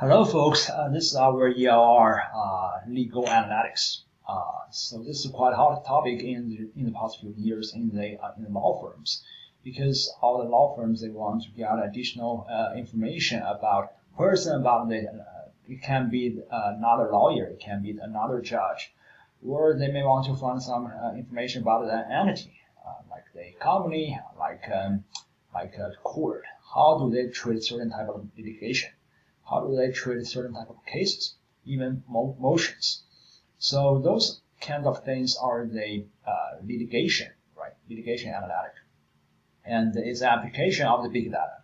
Hello, folks. This is our ELR legal analytics. So this is quite a hot topic in the past few years in the law firms, because all the law firms, they want to get additional information about person, about it can be another lawyer, it can be another judge, or they may want to find some information about the entity, like the company, like a court. How do they treat certain type of litigation? How do they treat certain type of cases, even motions? So those kind of things are the litigation, right? Litigation analytic, and its application of the big data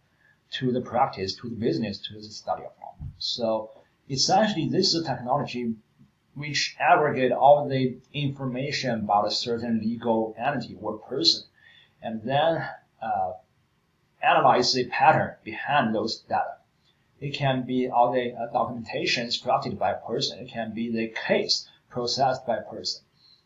to the practice, to the business, to the study of law. So essentially, this is a technology which aggregate all the information about a certain legal entity or person, and then analyze the pattern behind those data. It can be all the documentations drafted by a person. It can be the case processed by a person.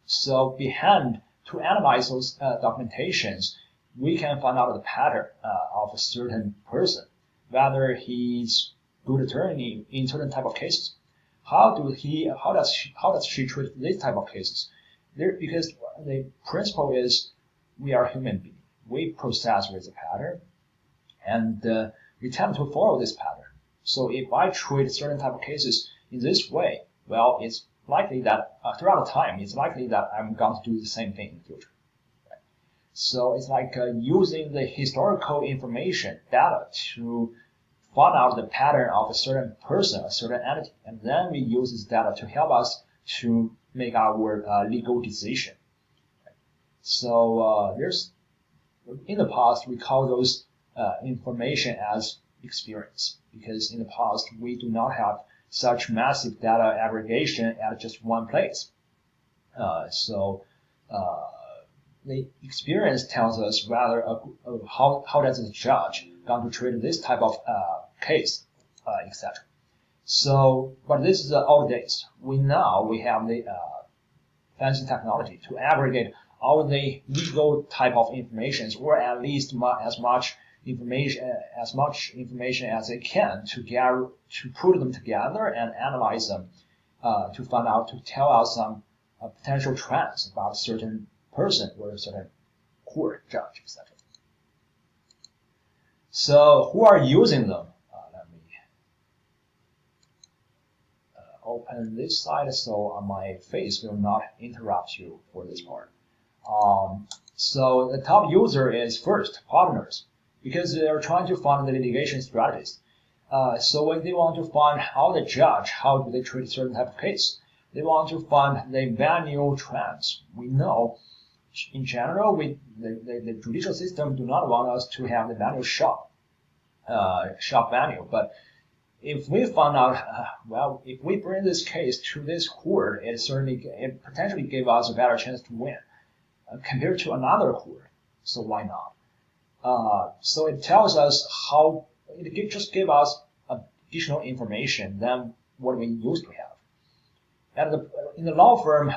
So behind, to analyze those documentations, we can find out the pattern of a certain person, whether he's good attorney in certain type of cases. How does she treat this type of cases? Because the principle is we are human beings. We process with a pattern, and we tend to follow this pattern. So if I treat certain type of cases in this way, well, it's likely that throughout the time, it's likely that I'm going to do the same thing in the future. Right? So it's like using the historical information, data, to find out the pattern of a certain person, a certain entity, and then we use this data to help us to make our legal decision. Right? So in the past, we call those information as experience, because in the past we do not have such massive data aggregation at just one place. So the experience tells us whether how does the judge going to treat this type of case, etc. So, but this is the old days. We have the fancy technology to aggregate all the legal type of information, or at least as much information as they can to put them together and analyze them to find out, to tell us some potential trends about a certain person or a certain court judge, etc. So who are using them? Let me open this side so my face will not interrupt you for this part. So the top user is first partners, because they are trying to find the litigation strategies. So when they want to find how the judge, how do they treat certain type of case, they want to find the venue trends. We know, in general, the judicial system do not want us to have the venue shop venue. But if we find out, well, if we bring this case to this court, it potentially gave us a better chance to win compared to another court. So why not? So it tells us how, it just gives us additional information than what we used to have. And in the law firm,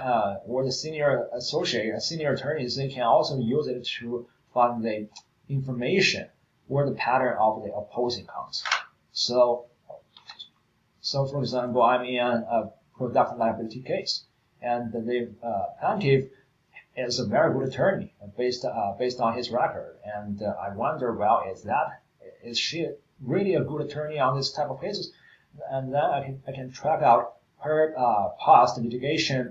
or the senior associate, senior attorneys, they can also use it to find the information or the pattern of the opposing counsel. So for example, I'm in a product liability case, and the plaintiff is a very good attorney based on his record, and I wonder, well, is she really a good attorney on this type of cases? And then I can track out her past litigation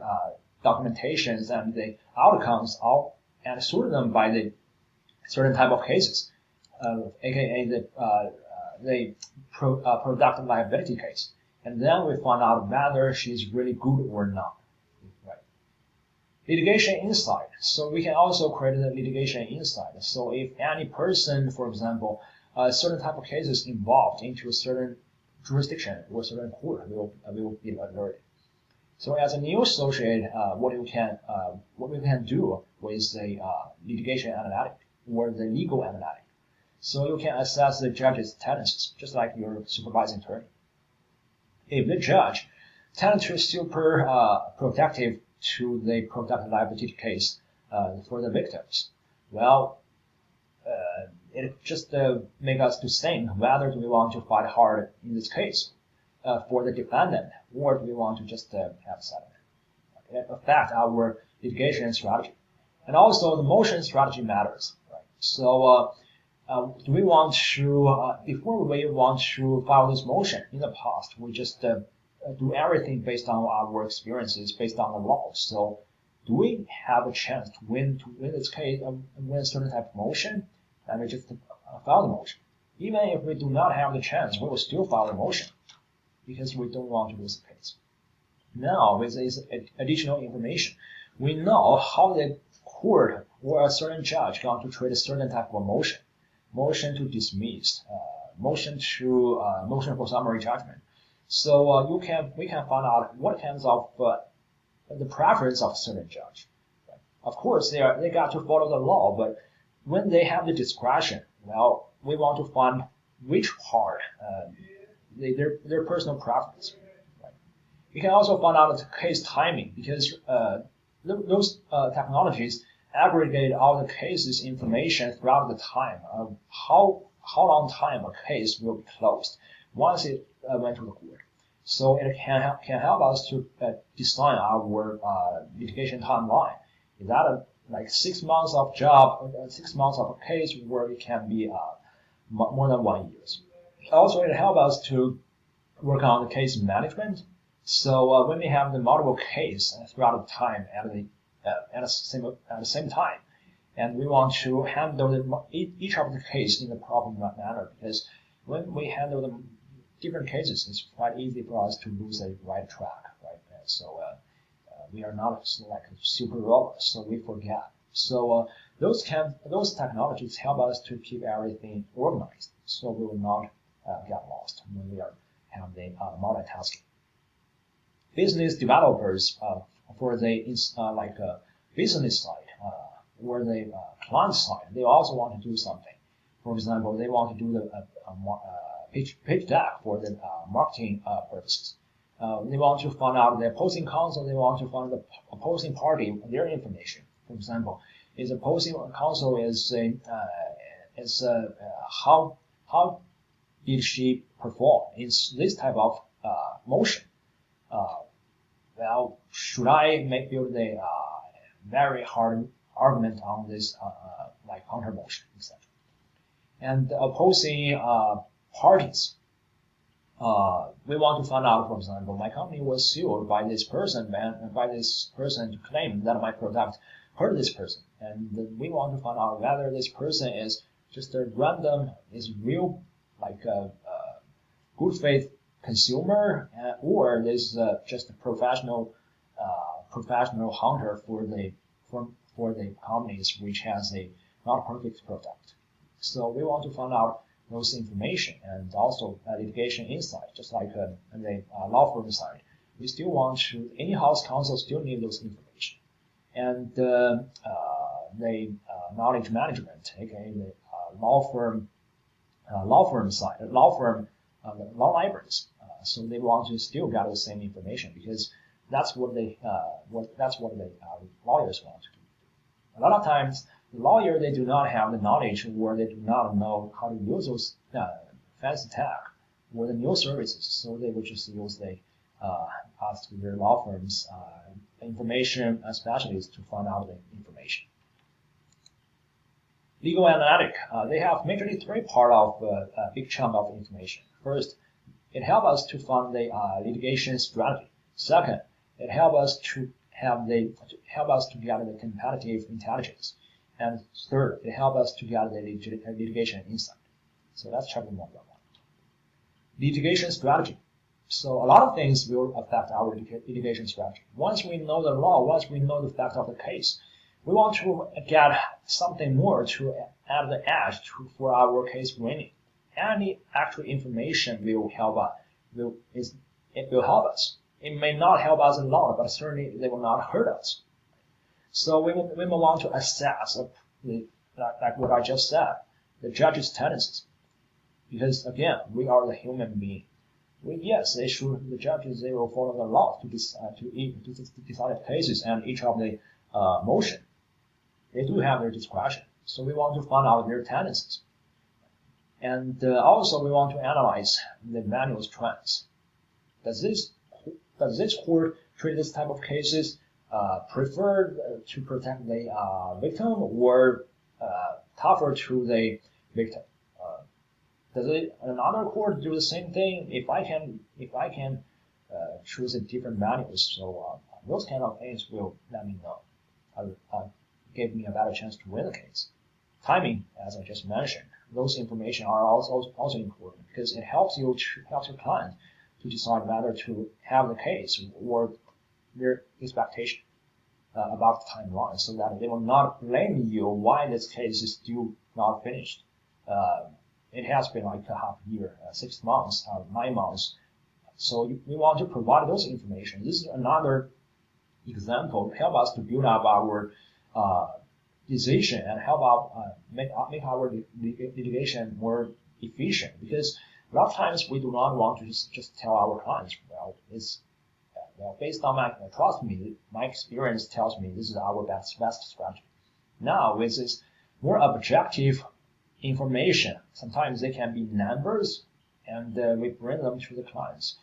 documentations and the outcomes and sort them by the certain type of cases, aka the product liability case, and then we find out whether she's really good or not. Litigation insight. So we can also create a litigation insight. So if any person, for example, certain type of cases involved into a certain jurisdiction or certain court will be alerted. So as a new associate, what we can do with the litigation analytic or the legal analytic. So you can assess the judge's tendencies, just like your supervising attorney. If the judge tends to super protective to the product liability case for the victims, well, it just makes us to think whether do we want to fight hard in this case. for the defendant, or do we want to just have settlement? It affects our litigation strategy. And also the motion strategy matters, right? So do we want to, before we want to file this motion in the past, we just do everything based on our experiences, based on the law. So do we have a chance to win this case, win a certain type of motion? Then we just file the motion. Even if we do not have the chance, we will still file the motion because we don't want to lose the case. Now, with this additional information, we know how the court or a certain judge going to treat a certain type of motion. Motion to dismiss, motion for summary judgment. So we can find out what kinds of the preference of a certain judge. Right? Of course, they got to follow the law, but when they have the discretion, well, we want to find which part their personal preference. Right? We can also find out the case timing because those technologies aggregate all the cases information throughout the time of how long time a case will be closed once it went to the court. So it can help us to design our litigation timeline. Is that like 6 months of job, 6 months of a case, where it can be more than 1 year. Also, it helps us to work on the case management. So when we have the multiple case throughout the time at the same time, and we want to handle each of the case in the proper manner, because when we handle the different cases, it's quite easy for us to lose a right track, right? So we are not like super robots, so we forget. So those technologies help us to keep everything organized, so we will not get lost when we are having multitasking. Business developers for the business side or the client side, they also want to do something. For example, they want to do the pitch deck for the marketing purposes. They want to find out the opposing counsel. They want to find the opposing party their information. For example, is opposing counsel how did she perform in this type of motion? Well, should I build a very hard argument on this like counter motion, etc. And the opposing parties, we want to find out, for example, my company was sued by this person, and by this person to claim that my product hurt this person, and we want to find out whether this person is just a random, is real, like a good faith consumer, or this is just a professional hunter for the companies which has a not perfect product. So we want to find out those information, and also litigation insight, just like on the law firm side. We still want to, in-house counsel still need those information. And the knowledge management, aka the law firm side, law libraries. So they want to still get the same information because that's what the lawyers want to do. A lot of times, the lawyer, they do not have the knowledge, or they do not know how to use those fancy tech or the new services. So they would just use ask their law firms information specialists to find out the information. Legal analytic, they have majorly three part of a big chunk of information. First, it helps us to find the litigation strategy. Second, it helps us to gather the competitive intelligence. And third, it helps us to gather the litigation insight. So that's chapter 1. Litigation strategy. So a lot of things will affect our litigation strategy. Once we know the law, once we know the fact of the case, we want to get something more to add the edge for our case winning. Any actual information will help us. It will help us. It may not help us a lot, but certainly they will not hurt us. So we will want to assess, like what I just said, the judge's tendencies. Because again, we are the human being. The judges, they will follow the law to decide cases and each of the motion. They do have their discretion. So we want to find out their tendencies. And also we want to analyze the manual's trends. does this court treat this type of cases prefer to protect the victim or tougher to the victim? Does another court do the same thing? If I can choose a different values, so those kind of things will let me know. Give me a better chance to win the case. Timing, as I just mentioned, those information are also important because it helps your client to decide whether to have the case or their expectation about the timeline, so that they will not blame you why this case is still not finished. It has been like a half year, 6 months, 9 months. So we want to provide those information. This is another example to help us to build up our decision and help out make our litigation more efficient. Because a lot of times we do not want to just tell our clients, well, based on trust me, my experience tells me this is our best strategy. Now with this more objective information, sometimes they can be numbers, and we bring them to the clients.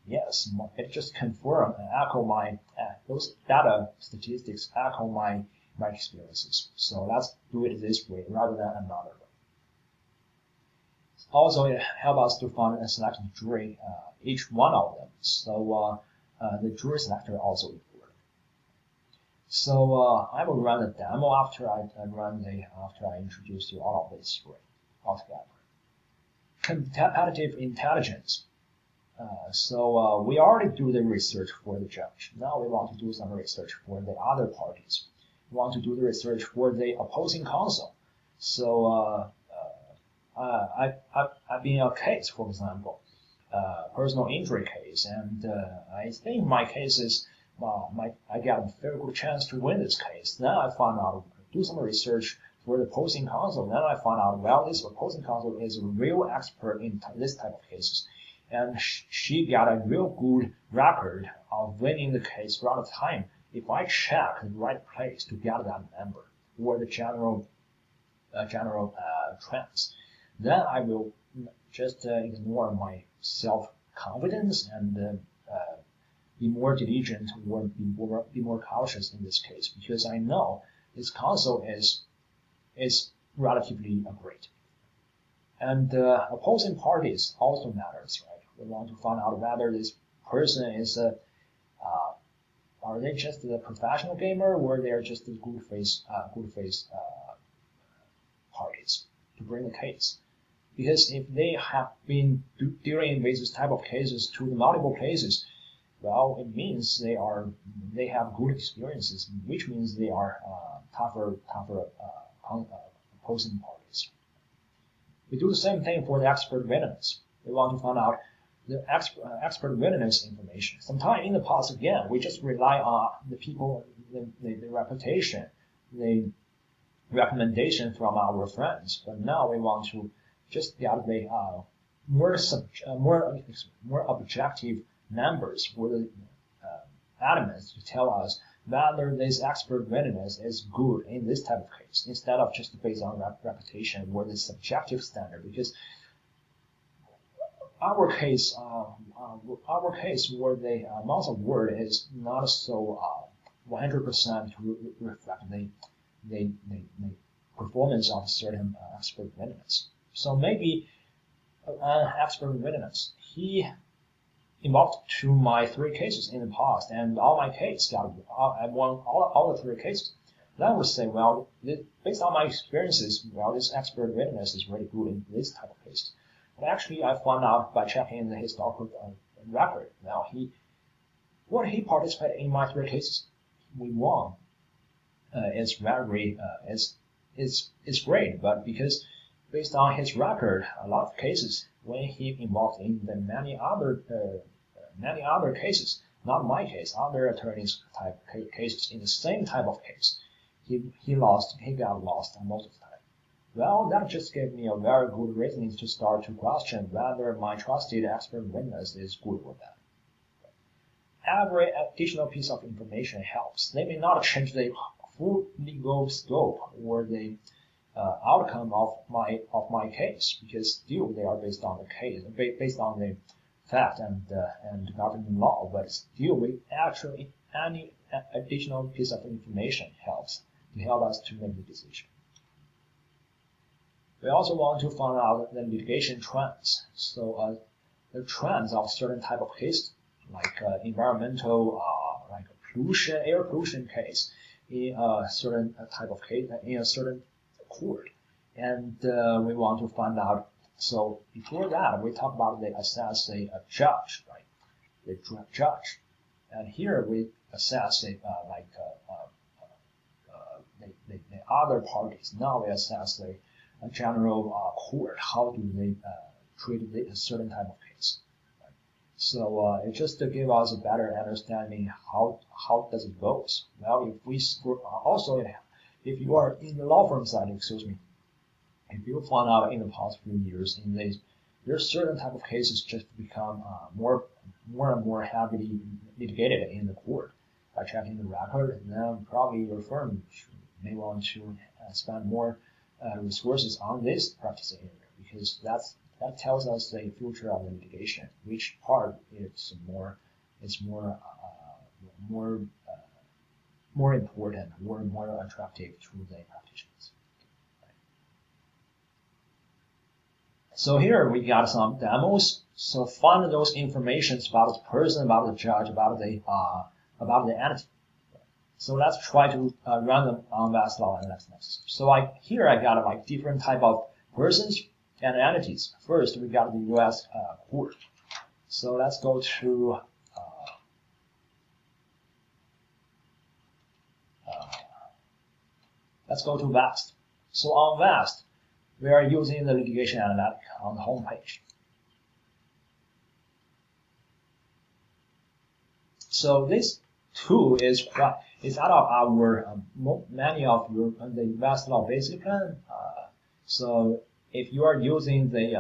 Yes, it just confirm and echo my those data statistics echo my experiences. So let's do it this way rather than another way. Also, it helps us to find and select the jury, each one of them. So the jury selector also important. So I will run the demo after I introduce you all of these three altogether. Competitive intelligence. So we already do the research for the judge. Now we want to do some research for the other parties. We want to do the research for the opposing counsel. So I've been in a case, for example, personal injury case, and I think my case is I got a very good chance to win this case. Then I found out, do some research for the opposing counsel. Then I found out, well, this opposing counsel is a real expert in this type of cases. And she got a real good record of winning the case throughout the time. If I check the right place to get that number or the general trends, then I will just ignore my self-confidence and be more diligent or be more cautious in this case, because I know this counsel is relatively great. And opposing parties also matters, right? We want to find out whether this person is are they just a professional gamer or they are just a good face parties to bring the case. Because if they have been dealing with this type of cases to the multiple cases, well, it means they have good experiences, which means they are tougher opposing parties. We do the same thing for the expert witness. We want to find out the expert witness information. Sometime in the past, again, we just rely on the people, the reputation, the recommendation from our friends. But now we want to just get the more objective numbers for the elements to tell us whether this expert witness is good in this type of case, instead of just based on reputation or the subjective standard. Because our case where the amount of word is not so 100% to reflect the performance of certain expert witness. So maybe an expert witness, he involved to my 3 cases in the past, and all my cases I won all the 3 cases. Then I would say, well, based on my experiences, well, this expert witness is really good in this type of cases. But actually, I found out by checking the historical record. Now, when he participated in my 3 cases, we won. It's very, it's great, but because based on his record, a lot of cases when he involved in the many other cases, not my case, other attorneys type cases in the same type of case, he got lost most of the time. Well, that just gave me a very good reason to start to question whether my trusted expert witness is good or bad. Every additional piece of information helps. They may not change the full legal scope or the outcome of my case, because still they are based on the case, based on the fact and governing law, but still, we actually any additional piece of information helps to help us to make the decision. We also want to find out the litigation trends. So the trends of certain type of case, like environmental, like pollution, air pollution case, in a certain type of case, in a certain court, and we want to find out. So before that, we talk about they assess a judge, right? The judge, and here we assess the other parties. Now we assess the general court. How do they treat a certain type of case? Right? So it just to give us a better understanding how does it go. Well, if we also if you are in the law firm side, excuse me, if you find out in the past few years in this, there's certain type of cases just become more and more heavily litigated in the court. By checking the record, then probably your firm may want to spend more resources on this practice area, because that tells us the future of the litigation, which part is more important or more attractive to the practitioners. So here we got some demos. So find those informations about the person, about the judge, about the entity. So let's try to run them on Westlaw and LexNext. So here I got like different type of persons and entities. First, we got the U.S. court. So let's go to Vast. So on Vast, we are using the litigation analytic on the home page. So this tool is out of our many of your the Westlaw basic plan. So if you are using the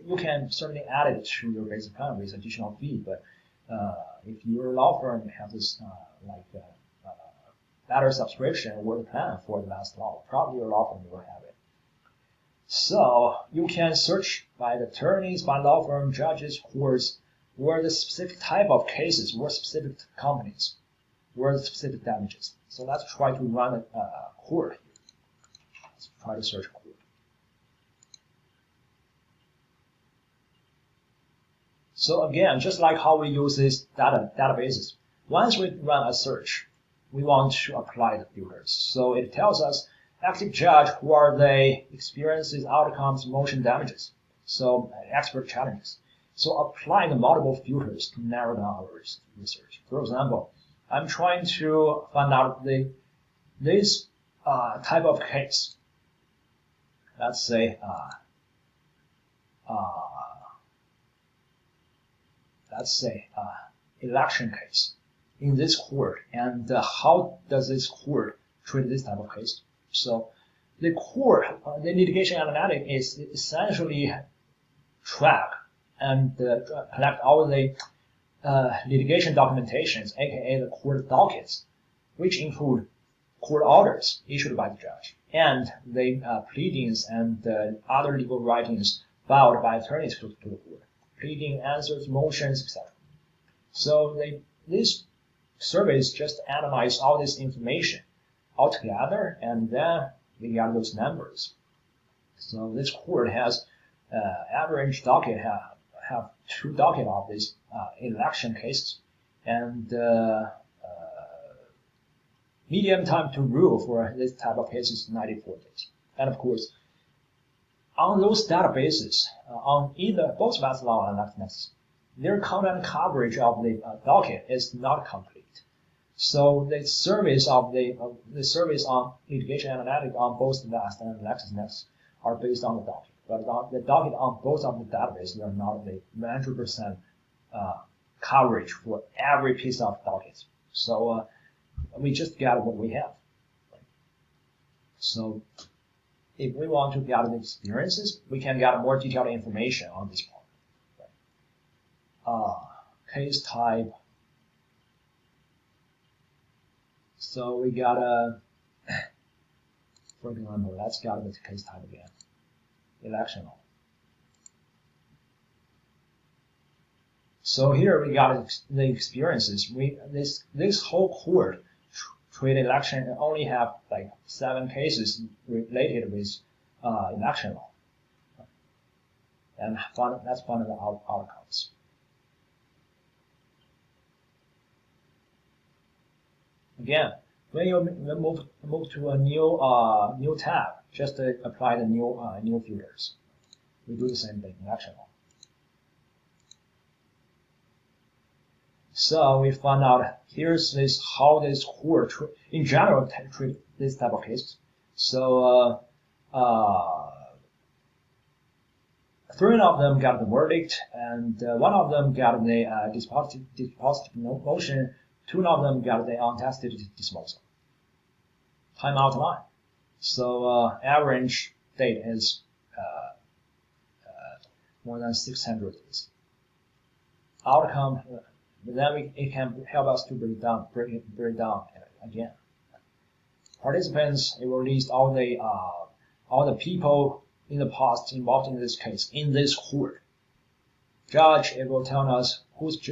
you can certainly add it to your basic plan with additional fee. But if your law firm has this better subscription or the plan for the Westlaw, probably your law firm will have it. So you can search by the attorneys, by law firm, judges, courts, or the specific type of cases, or specific companies, or the specific damages. So let's try to run a court here. Let's try to search court. So again, just like how we use these databases, once we run a search, we want to apply the filters. So it tells us active judge, who are they, experiences, outcomes, motion, damages. So expert challenges. So applying the multiple filters to narrow down our research. For example, I'm trying to find out this type of case. Let's say election case in this court, and how does this court treat this type of case? So the court, the litigation analytic is essentially track and collect all the litigation documentations, aka the court dockets, which include court orders issued by the judge and the pleadings and other legal writings filed by attorneys to the court, pleading, answers, motions, etc. So this service just analyze all this information all together, and then we got those numbers. So this court has average docket have 2 docket of these election cases, and median time to rule for this type of cases is 94 days. And of course, on those databases, on both Westlaw and LexNext, their content coverage of the docket is not complete. So the service of the service on litigation analytic on both Vast and LexNext are based on the docket. But the docket on both of the databases are not the 100% coverage for every piece of docket. So we just get what we have. So if we want to get the experiences, we can get more detailed information on this part. Case type. So we got for example, let's get the case type again. Election law. So here we got the experiences. This whole court treated election only have like 7 cases related with election law, and let's find the outcomes. Again, when you move to a new tab, just apply the new filters. We do the same thing in election law. So we find out here's this how this court in general treat this type of cases. So 3 of them got the verdict, and 1 of them got the dispositive motion. 2 of them got the untested dismissal. Timeout line. So average date is more than 600 days. Outcome. Then it can help us to break it down again. Participants, it will list all the people in the past involved in this case in this court. Judge, it will tell us which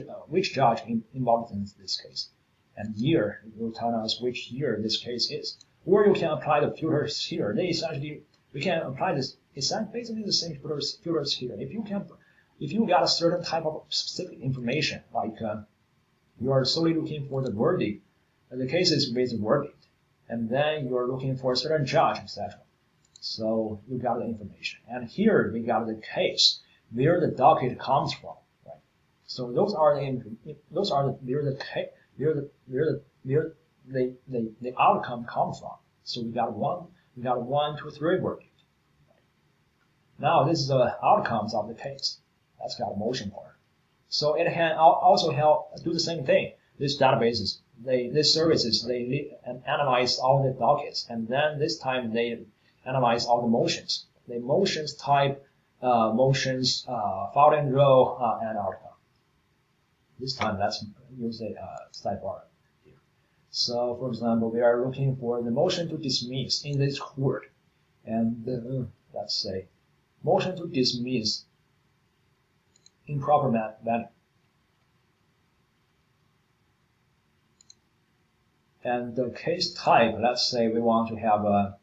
judge involved in this case, and year, it will tell us which year this case is. Or you can apply the filters here. We can apply this basically the same filters here. If you got a certain type of specific information, like you are solely looking for the verdict, the cases with the verdict, and then you are looking for a certain judge, etc. So you got the information, and here we got the case where the docket comes from, right? So those are the outcome comes from. So we got 1, 2, 3 verdict. Now this is the outcomes of the case. That's got a motion part. So it can also help do the same thing. These databases, these services, they analyze all the dockets, and then this time they analyze all the motions. The motions type, motions, filed and row, and outcome. This time let's use the sidebar here. So for example, we are looking for the motion to dismiss in this court, and let's say motion to dismiss improper manner. And the case type, let's say we want to have a,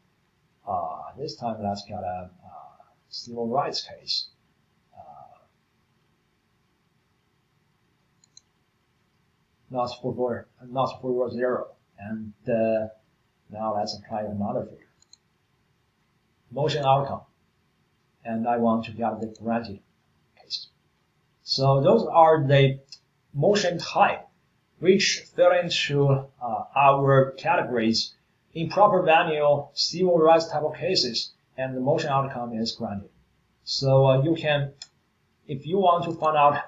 this time let's get a civil rights case. Not for 0. And now let's apply another figure. Motion outcome. And I want to get the granted case. So those are the motion type which fell into our categories: improper venue, civil rights type of cases, and the motion outcome is granted. So you can, if you want to find out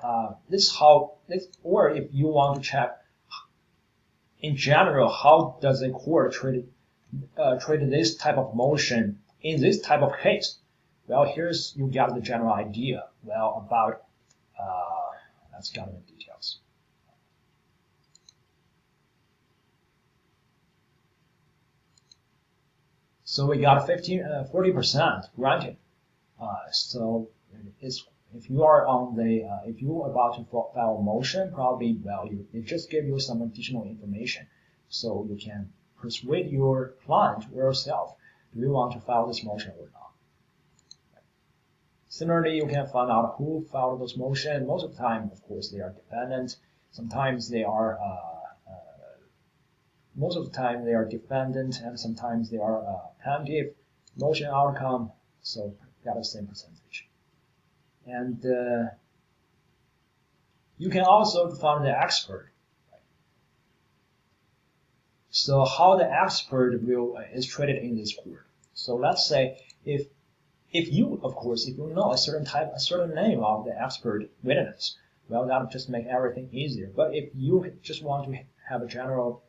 or if you want to check in general how does a court treat this type of motion in this type of case, well, here's you got the general idea. Well, about let's get into details. So we got 40% granted. So if you are on the if you are about to file a motion, probably it just give you some additional information, so you can persuade your client or yourself, do you want to file this motion or not. Similarly, you can find out who filed those motions. Most of the time, of course, they are defendant. Sometimes they are most of the time they are defendant, and sometimes they are plaintiff. Motion outcome, so got the same percentage. And you can also find the expert. So how the expert is treated in this court. So let's say if you know a certain name of the expert witness, well, that'll just make everything easier. But if you just want to have a general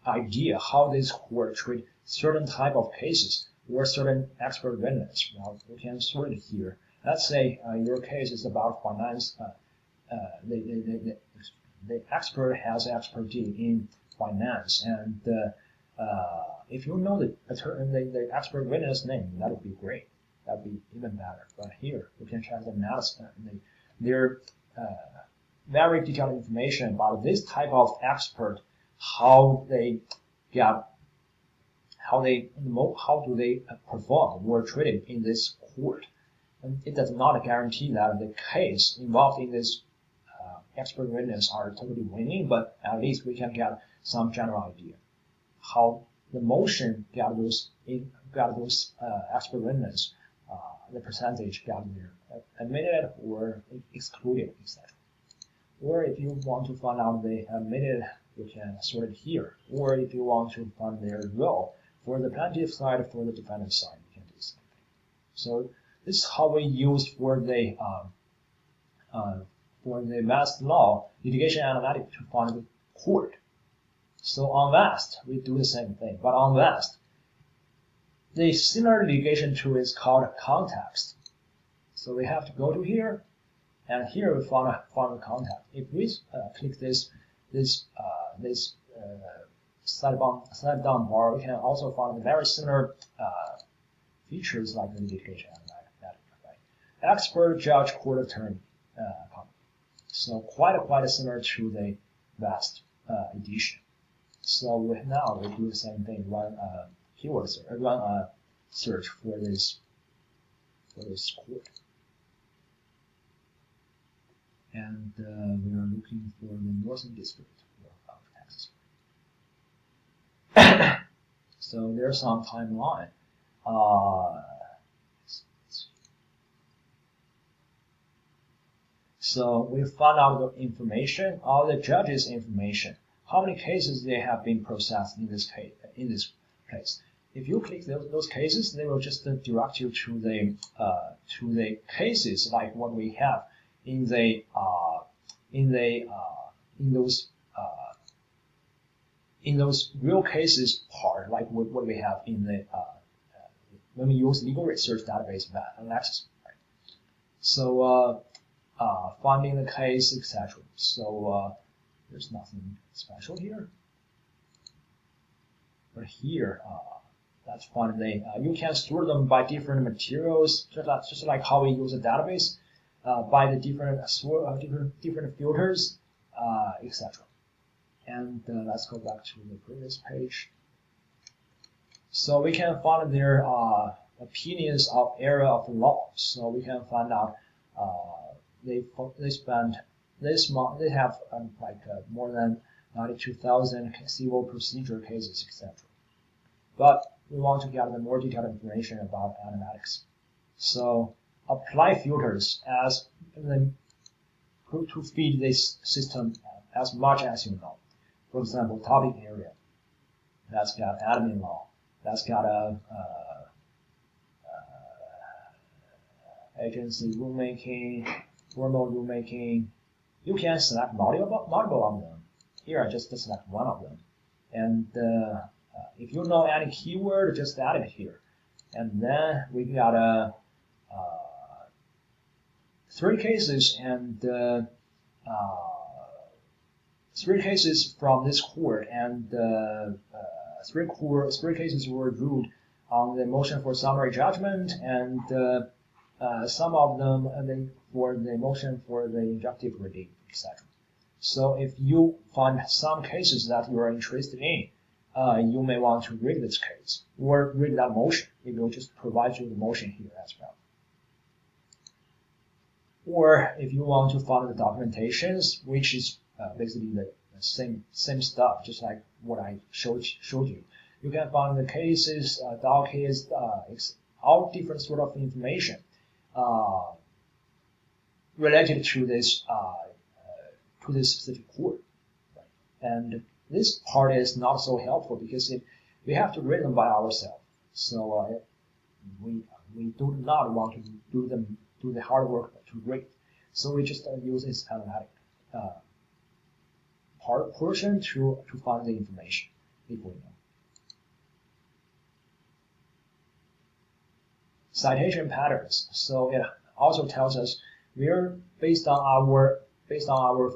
idea how this court treat certain type of cases or certain expert witness, well, you can sort it here. Let's say your case is about finance. The expert has expertise in finance, and if you know the expert witness name, that would be great. That would be even better. But here you can check the analysis, their very detailed information about this type of expert, how do they perform or treated in this court. And it does not guarantee that the case involved in this expert witness are totally winning, but at least we can get some general idea how the motion got those expert witness, the percentage got there admitted or excluded, etc. Or if you want to find out they admitted, you can sort it here. Or if you want to find their role for the plaintiff side, for the defendant side, you can do the same thing. So this is how we use for the vast law litigation analytic to find the court. So on vast, we do the same thing, but on vast, the similar litigation tool is called context. So we have to go to here, and here we find the context. If we click this slide down bar, we can also find very similar features like the litigation analytic, right? Expert, judge, court attorney. So quite similar to the vast edition. So now we do the same thing, run a search for this court, and we are looking for the Northern District of Texas. So there's some timeline. So we found out the information, all the judges' information, how many cases they have been processed in this case. If you click those cases, they will just direct you to the cases like what we have in those real cases part, like what we have in the when we use legal research database analysis. Right? So finding the case, etc. So there's nothing special here. But here, let's find you can store them by different materials, just like how we use a database, by the different filters, etc. And let's go back to the previous page. So we can find their opinions of area of law. So we can find out they have more than 92,000 civil procedure cases, etc. But we want to get the more detailed information about analytics. So apply filters to feed this system as much as you know. For example, topic area. That's got admin law. That's got agency rulemaking, formal rulemaking. You can select multiple of them. Here I just select one of them. And if you know any keyword, just add it here. And then we got 3 cases and 3 cases from this court, and 3 cases were ruled on the motion for summary judgment, and some of them for the motion for the injunctive relief, etc. So if you find some cases that you are interested in, you may want to read this case or read that motion. It will just provide you the motion here as well. Or if you want to find the documentations, which is basically the same stuff, just like what I showed you. You can find the cases, dockets, all different sort of information related to this specific court. Right? And this part is not so helpful because we have to read them by ourselves. So we do not want to do the hard work to read. So we just use this analytic portion to find the information if we know. Citation patterns. So it also tells us we're based on our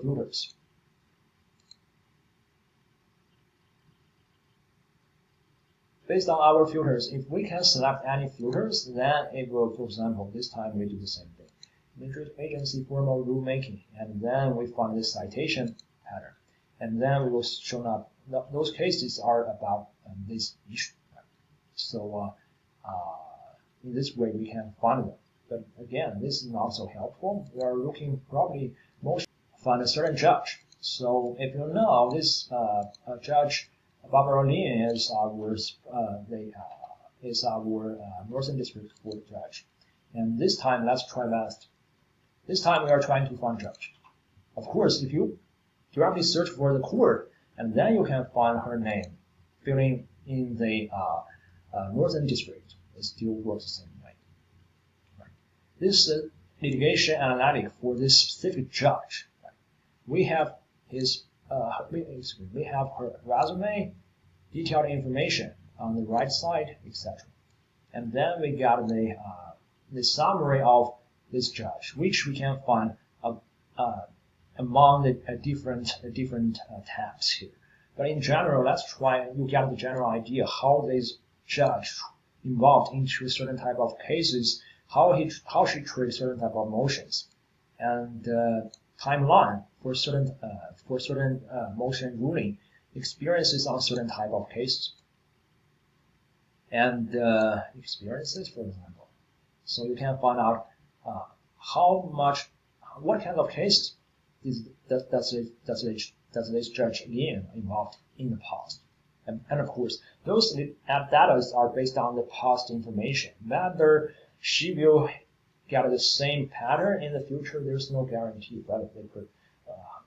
filters. Based on our filters, if we can select any filters, then it will, for example, this time we do the same thing. agency formal rulemaking, and then we find this citation pattern, and then we will show up. Those cases are about this issue. So in this way, we can find them. But again, this is not so helpful. We are looking probably most find a certain judge. So if you know this Judge Barbara Lin is our Northern District Court judge, and this time let's try that. This time we are trying to find judge. Of course, if you directly search for the court, and then you can find her name, filling in the Northern District, it still works the same way. Right. This litigation analytic for this specific judge. Right. We have his we have her resume, detailed information on the right side, etc. And then we got the summary of this judge, which we can find among the different tabs here. But in general, let's try. You get the general idea how this judge involved into certain type of cases, how she treats certain type of motions, and timeline for certain motion ruling, experiences on certain type of cases, and experiences, for example. So you can find out what kind of cases does this judge Lin involved in the past. And of course, those data are based on the past information. Whether she will get the same pattern in the future, there's no guarantee, but they could,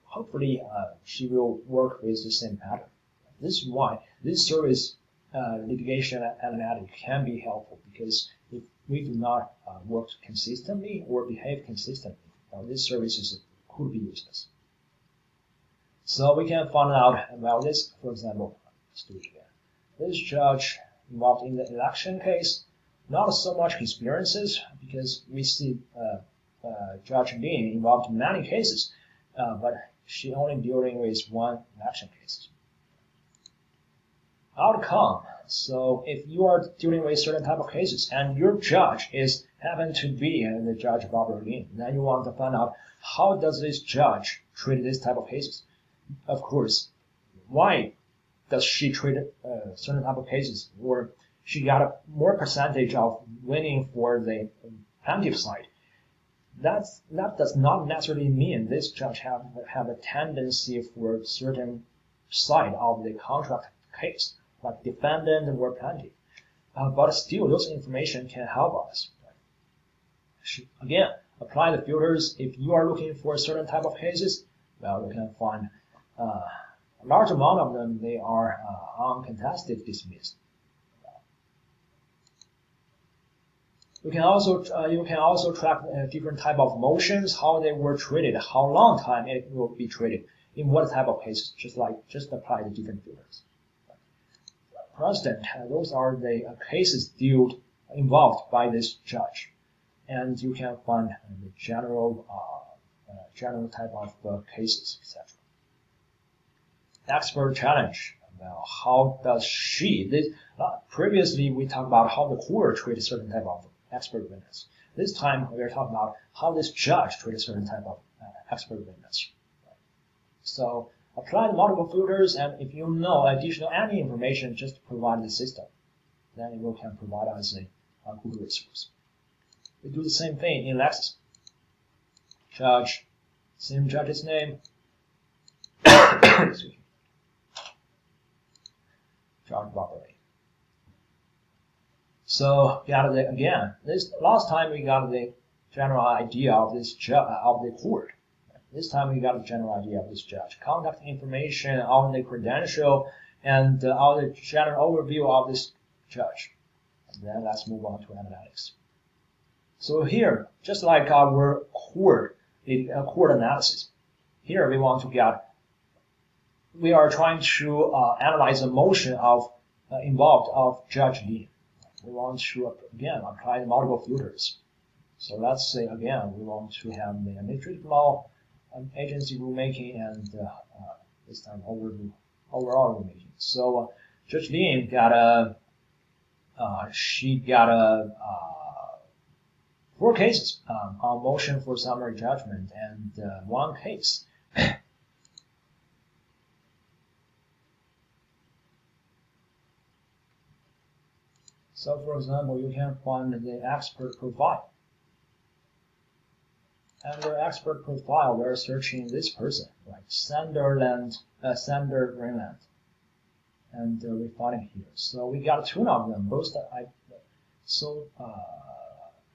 hopefully she will work with the same pattern. This is why this service litigation analytic can be helpful, because if we do not work consistently or behave consistently, this service could be useless. So we can find out about this, for example, let's do it again. This judge involved in the election case, not so much experiences, because we see Judge Lin involved in many cases, but she only dealing with one election case. Outcome. So if you are dealing with certain type of cases and your judge happen to be the Judge Barbara Lin, then you want to find out how does this judge treat this type of cases. Of course, why does she treat certain type of cases, or she got a more percentage of winning for the plaintiff side? That does not necessarily mean this judge have a tendency for certain side of the contract case, like defendant or plaintiff. But still, those information can help us. Again, apply the filters. If you are looking for a certain type of cases, well, you can find a large amount of them. They are uncontested dismissed. You can also track different type of motions, how they were treated, how long time it will be treated, in what type of cases. Just apply the different filters. President, those are the cases involved by this judge, and you can find the general type of cases, etc. Expert challenge. Well, how does previously we talked about how the court treats certain type of expert witness. This time we are talking about how this judge treats certain type of expert witness. So apply the multiple filters, and if you know additional any information, just provide the system. Then it can provide us a good resource. We do the same thing in Lexis. Judge, same judge's name. Excuse me. Judge Barbara. So this last time we got the general idea of this of the court. This time we got a general idea of this judge, contact information on the credential, and all the general overview of this judge. And then let's move on to analytics. So here, just like our court analysis, here we are trying to analyze the motion involved of Judge Lin. We want to again apply the multiple filters. So let's say again we want to have the administrative law, agency rulemaking, and this time overall rulemaking. So Judge Lin got a 4 cases on motion for summary judgment and 1 case. So, for example, you can find the expert profile. Under expert profile, we're searching this person, right? Sander Greenland. And we find it here. So we got 2 of them. Both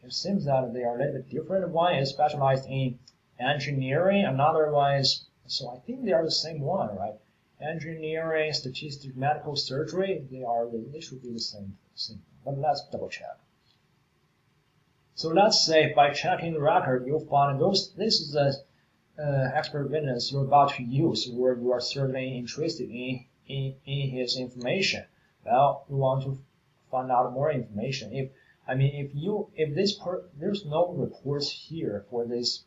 it seems that they are a little bit different. One is specialized in engineering, another one is, so I think they are the same one, right? Engineering, statistics, medical surgery, they should be the same. But let's double check. So let's say by checking the record, you'll find this is the expert witness you're about to use, where you are certainly interested in his information. Well, you want to find out more information. There's no reports here for this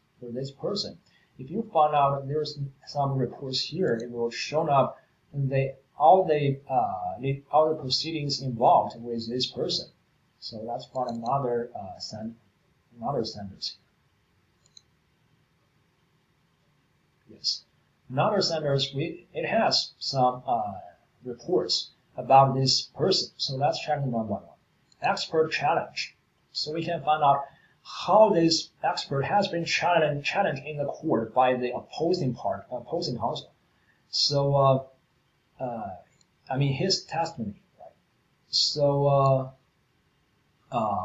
person. If you find out there's some reports here, it will show up all the proceedings involved with this person. So let's find another sentence. Yes, another sentence. It has some reports about this person. So let's check them one by one. Expert challenge. So we can find out how this expert has been challenged in the court by the opposing counsel. So his testimony, right? So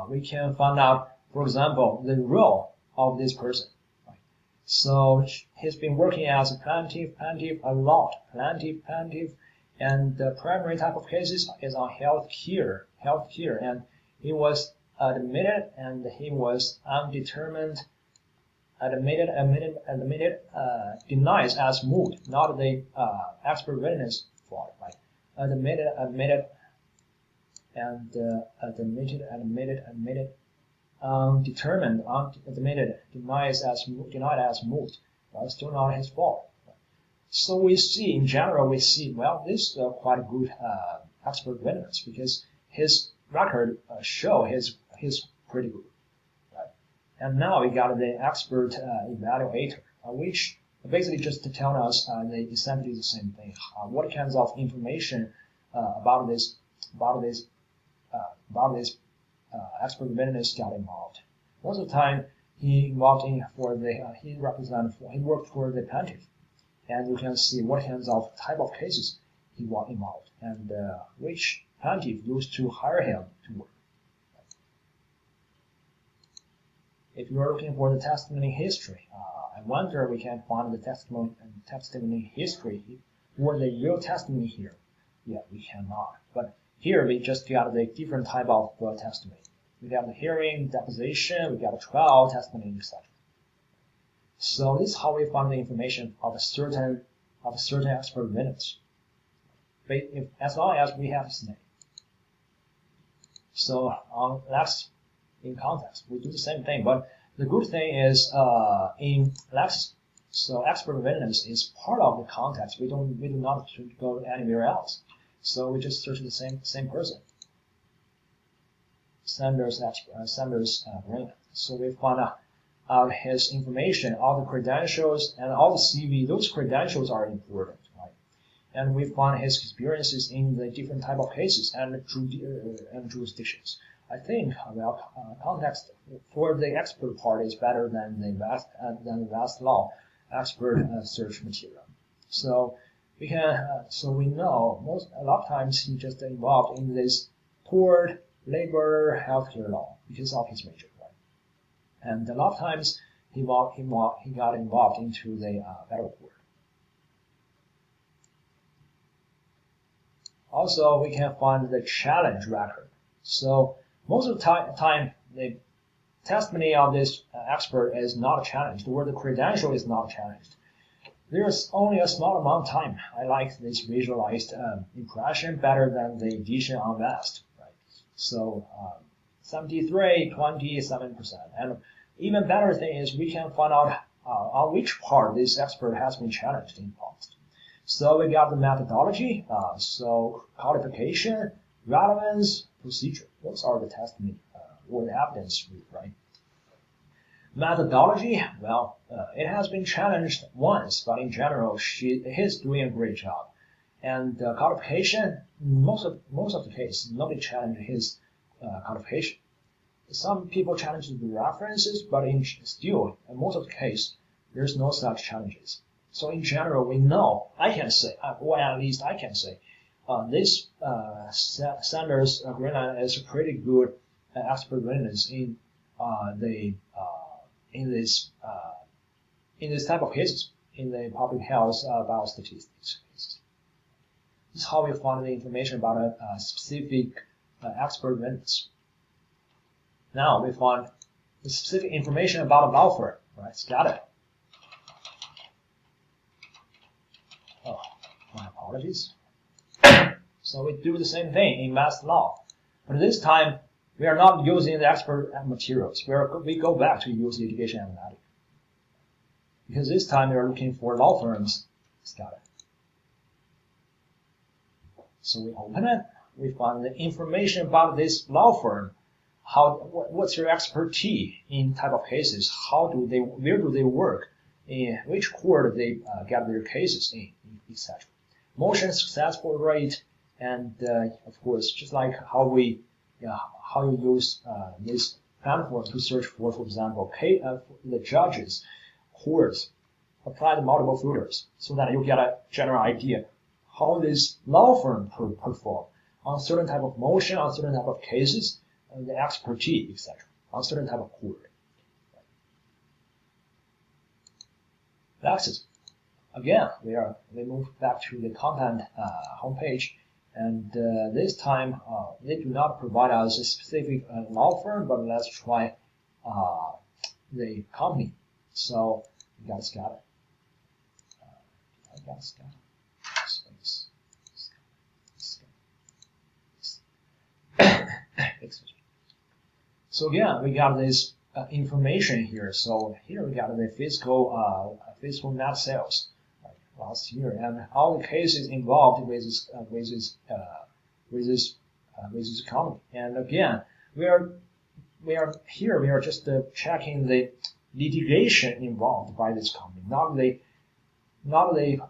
we can find out, for example, the role of this person. Right? So he's been working as a plaintiff a lot, and the primary type of cases is on healthcare, and he was admitted and he was undetermined, denied as moved, not the expert witness fault, right? Admitted, and admitted, determined, admitted, denied as moved. Well, still not his fault. So we see, in general, well, this is quite a good expert witness because his record show he's pretty good, right? And now we got the expert evaluator, which basically just to tell us they essentially the same thing. What kinds of information about this expert witness got involved. Most of the time, he worked for the plaintiff, and you can see what kinds of type of cases he was involved, and which plaintiff used to hire him to work. If you are looking for the testimony history, I wonder we can find the testimony history or the real testimony here. Yeah, we cannot. But here we just got the different type of testimony. We got the hearing, deposition, we got a trial, testimony, etc. So this is how we find the information of a certain expert witness. As long as we have his name. So Lex in context, we do the same thing. But the good thing is in Lex, so expert witness is part of the context. We do not go anywhere else. So we just search the same person. Sanders Greenland. So we find out his information, all the credentials, and all the CV. Those credentials are important, right? And we find his experiences in the different type of cases and jurisdictions. I think context for the expert part is better than the vast law expert search material. So we know a lot of times he just involved in this tort, labor, healthcare law because of his major, right? And a lot of times he got involved into the federal court. Also, we can find the challenge record. So most of the time, the testimony of this expert is not challenged, or the credential is not challenged. There's only a small amount of time. I like this visualized impression better than the edition on vast, right? So 73-27%. And even better thing is we can find out on which part this expert has been challenged in the past. So we got the methodology, so qualification, relevance, procedure. Those are the testimony or the evidence, right? Methodology, well, it has been challenged once, but in general, he's doing a great job. And codification, most of the case, nobody challenged his codification. Some people challenge the references, but still, in most of the case, there's no such challenges. So in general, we know, I can say, or at least I can say, this Sanders Greenland is a pretty good expert witness in this type of cases, in the public health biostatistics cases. This is how we find the information about a specific expert witness. Now we find the specific information about a law firm. Right, got it. Oh, my apologies. So we do the same thing in mass law, but this time we are not using the expert materials. We go back to use litigation analytics, because this time we are looking for law firms. Got it. So we open it. We find the information about this law firm. What's your expertise in type of cases? Where do they work? In which court they get their cases in, etc. Motion successful rate, and of course, just like how you use this platform to search for example, the judges, courts, apply the multiple filters so that you get a general idea how this law firm perform on certain type of motion, on certain type of cases, and the expertise, etc., on certain type of court. Next, again, we move back to the content homepage, and this time they do not provide us a specific law firm, but let's try the company. So you guys got it. So again, we got this information here. So here we got the physical net sales last year, and all the cases involved with this economy. And again, we are just checking the litigation involved by this company, not the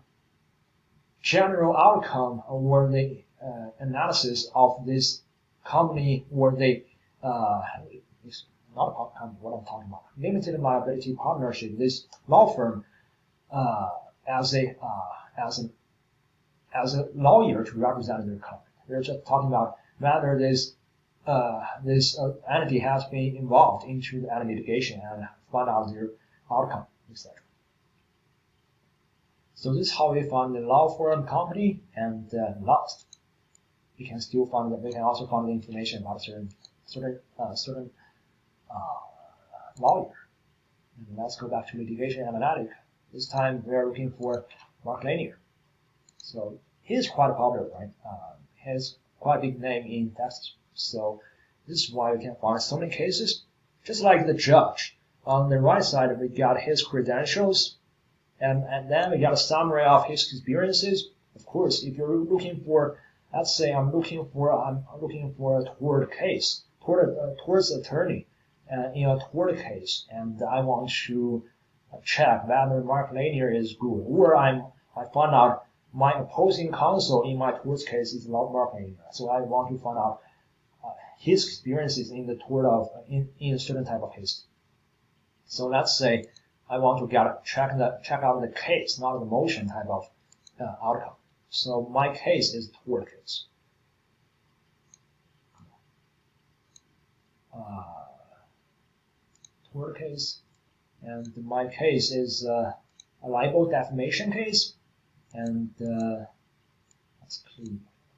general outcome or the analysis of this company or the it's not what I'm talking about. Limited liability partnership. This law firm as a lawyer to represent their company. They're just talking about whether this entity has been involved into the litigation and find out their outcome, etc. So this is how we find the law firm company, and last, we can also find the information about certain lawyer. And let's go back to litigation analytics. This time we are looking for Mark Lanier. So he's quite popular, right? He has quite a big name in Texas. So this is why we can find so many cases. Just like the judge, on the right side we got his credentials, and then we got a summary of his experiences. Of course, if you're looking for, let's say I'm looking for a tort case, torts attorney in a tort case, and I want to check whether Mark Lanier is good, or I find out my opposing counsel in my tort case is not Mark Lanier, so I want to find out his experiences in the tort in a certain type of case. So let's say I want to check out the case, not the motion type of outcome. So my case is tort case. Tort case, and my case is a libel defamation case, and let's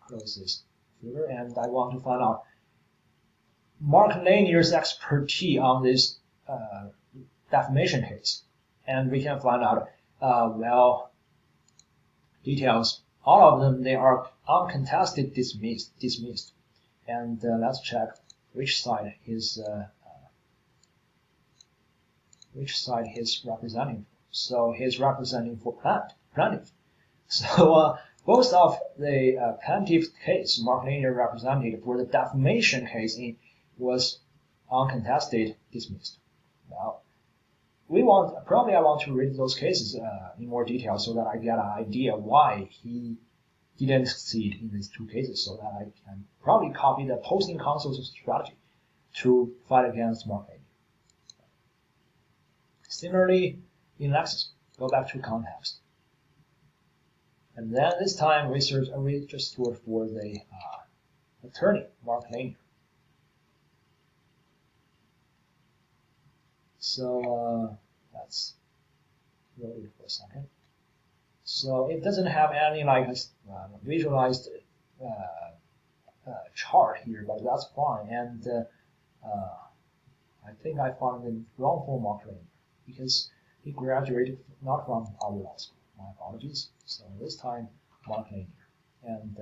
close this filter, and I want to find out Mark Lanier's expertise on this defamation case, and we can find out details. All of them, they are uncontested, dismissed, and let's check which side he's representing. So he's representing for plaintiff. So both of the plaintiff case Mark Lanier represented for the defamation case was uncontested, dismissed. Now I want to read those cases in more detail so that I get an idea why he didn't succeed in these two cases, so that I can probably copy the posting counsel's strategy to fight against Mark Lanier. Similarly, in Lexis, go back to context. And then this time we just search for the attorney, Mark Lanier. So let's load it for a second. So it doesn't have any like visualized chart here, but that's fine. And I think I found the wrongful Mark Lanier because he graduated not from our law school. My apologies. So this time Mark Lanier, and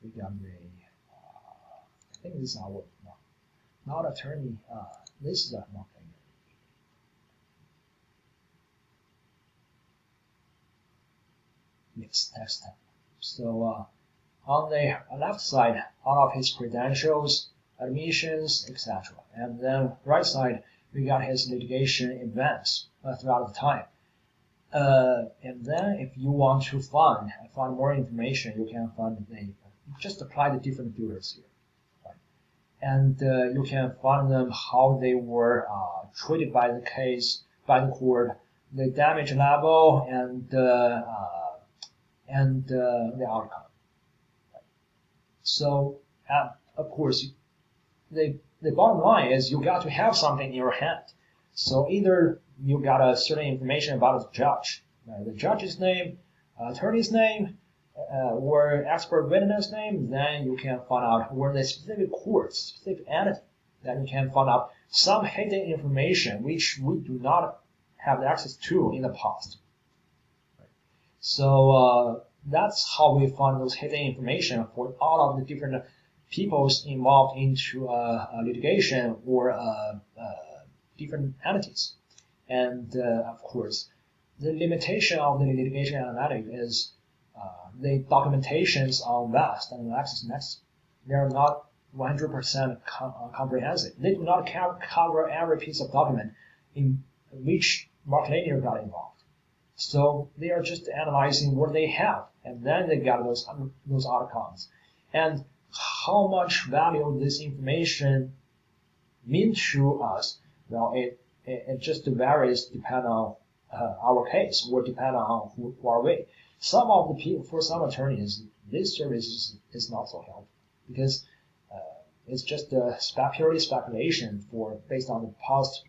we got the I think this is our not attorney. This is Mark Lanier. Yes, next time. So on the left side, all of his credentials, admissions, etc. And then right side, we got his litigation events throughout the time. And then if you want to find more information, you can find just apply the different filters here. Right? And you can find them how they were treated by the case, by the court, the damage level, and the outcome. So, of course, the bottom line is you got to have something in your hand. So either you got a certain information about the judge, the judge's name, attorney's name, or expert witness name, then you can find out where the specific court, specific entity, then you can find out some hidden information which we do not have access to in the past. So that's how we find those hidden information for all of the different peoples involved into litigation or different entities. And of course, the limitation of the litigation analytic is the documentations on VAST and LexisNexis. They are not 100% comprehensive. They do not cover every piece of document in which Mark Lanier got involved. So they are just analyzing what they have, and then they got those outcomes. And how much value this information means to us, well, it just varies depending on our case, or depending on who are we. Some of the people, for some attorneys, this service is not so helpful because it's just purely speculation based on the past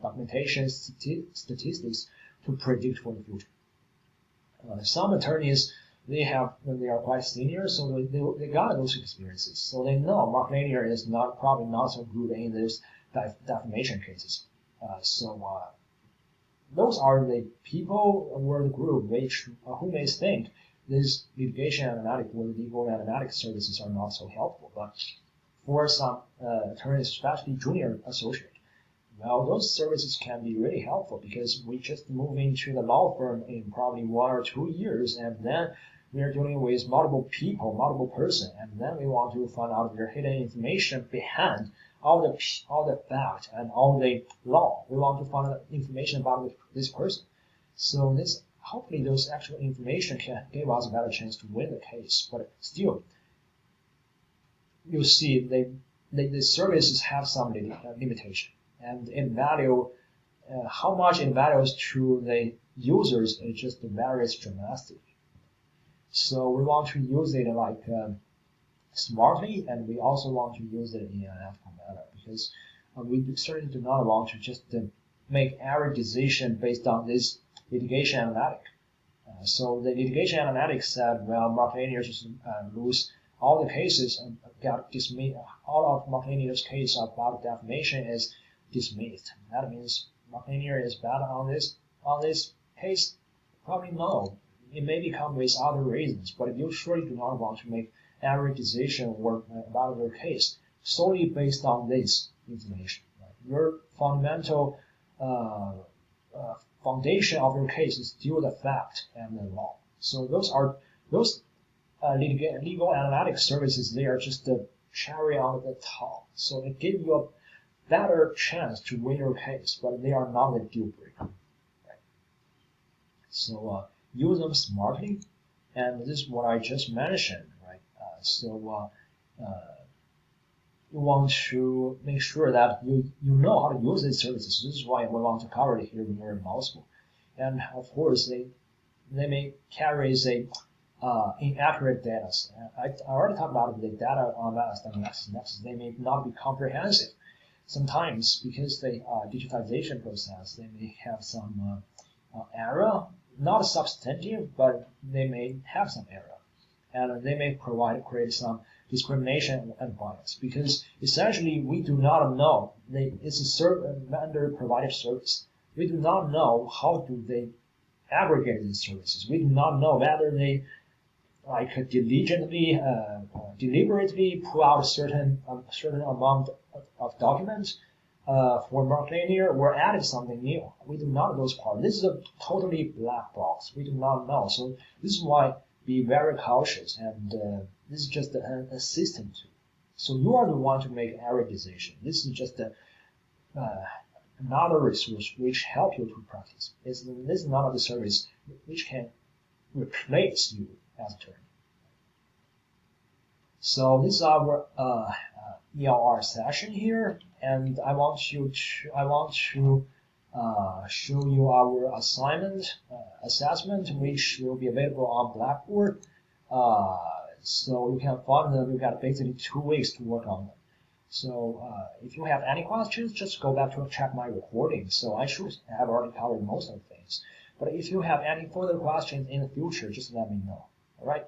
documentation statistics to predict for the future. Some attorneys, they are quite senior, so they got those experiences, so they know Mark Lanier is probably not so good in these defamation cases. Those are the people or the group who may think these litigation analytic or legal analytic services are not so helpful. But for some attorneys, especially junior associate, well, those services can be really helpful because we just move into the law firm in probably 1 or 2 years, and then we are dealing with multiple people, multiple person, and then we want to find out their hidden information behind all the fact and all the law. We want to find out information about this person. So hopefully those actual information can give us a better chance to win the case. But still, you see the services have some limitation, and how much it values to the users, it just varies dramatically. So we want to use it like smartly, and we also want to use it in an ethical manner because we certainly do not want to just make every decision based on this litigation analytic. So the litigation analytic said, well, Mark Lanier just lose all the cases and got dismissed. All of Mark Lanier's case about defamation is dismissed. That means Mark Lanier is bad on this case? Probably no. It may become with other reasons, but you surely do not want to make every decision about your case solely based on this information. Right? Your fundamental foundation of your case is still the fact and the law. So those legal analytic services, they are just the cherry on the top. So it gives you better chance to win your case, but they are not a deal breaker. Right? So use them smartly, and this is what I just mentioned. Right? You want to make sure that you know how to use these services. This is why we want to cover it here whenever possible. And of course, they may carry inaccurate data. I already talked about the data on that and next. They may not be comprehensive. Sometimes because the digitization process, they may have some error, not substantive, but they may have some error, and they may create some discrimination and bias, because essentially we do not know, it's a vendor provided service. We do not know how do they aggregate these services. We do not know whether they deliberately pull out a certain amount of documents for more linear or added something new. We do not know those parts. This is a totally black box. We do not know. So this is why be very cautious, and this is just an assistant tool. So you are the one to make every decision. This is just another resource which help you to practice. This is not a service which can replace you as attorney. So this is our ELR session here, and I want to show you our assessment, which will be available on Blackboard. So you can find them. You got basically 2 weeks to work on them. So if you have any questions, just go back to check my recording. So I should have already covered most of the things. But if you have any further questions in the future, just let me know. All right.